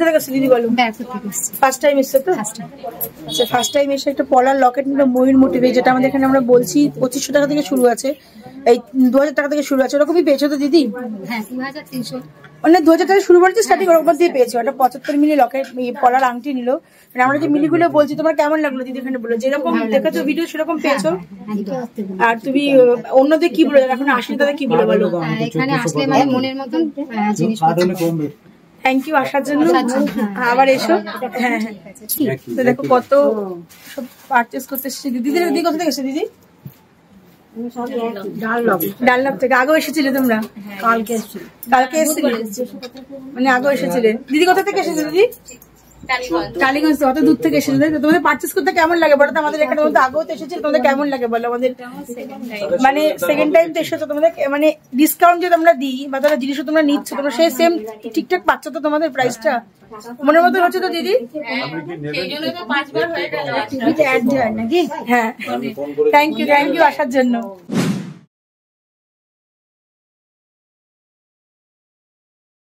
কোথা থেকে এসেছো দিদি বলো? ফার্স্ট টাইম এসছো তো? আচ্ছা, ফার্স্ট টাইম এসে একটা পলার লকেট নিল ময়ূর মোটিভে, যেটা আমাদের এখানে আমরা বলছি 2500 টাকা থেকে শুরু আছে, এই 2000 টাকা থেকে শুরু আছে। ওরকমই পেয়েছো তো দিদি? হ্যাঁ 2300, মানে 2000 টাকা শুরু করেছে স্টার্টিং, ওর উপর দিয়ে পেয়েছো। একটা 75 মিলি লকেট পলার আংটি নিল। আমরা যে মিলিগুলো বলছি তোমার কেমন লাগলো দিদি? এখানে বলো যেরকম দেখেছো ভিডিও সেরকম পেয়েছো। আর তুমি অন্যদের কি বলে এখন আসলে তাদের কি বলে বলো? এখানে আসলে মানে মনের মতন জিনিস থ্যাংক ইউ আসার জন্য, আবার এসো। হ্যাঁ হ্যাঁ, তো দেখো কত সব পারচেস করতে এসেছি। দিদিদের দিদি কোথা থেকে এসেছে দিদি? ডানলপ থেকে। আগেও এসেছিলে তোমরা? কালকে এসেছিলে, মানে আগেও এসেছিলে। দিদি কোথা থেকে এসেছে দিদি? টালিগঞ্জ। অত দূর থেকে এসেছে। তোমাদের পারচেস করতে কেমন লাগে বলো তো? আমাদের এখানে মধ্যে আগেও তো এসেছিল, তোমাদের কেমন লাগে বলো? আমাদের মানে সেকেন্ড টাইম তো এসেছো, তোমাদের মানে ডিসকাউন্ট যে তোমরা দিই বা তোমরা জিনিসও তোমরা নিচ্ছ, তোমরা সেই সেম ঠিকঠাক পাচ্ছ তো? তোমাদের প্রাইসটা মনের মতো হচ্ছে তো দিদি? হ্যাঁ, থ্যাংক ইউ আসার জন্য।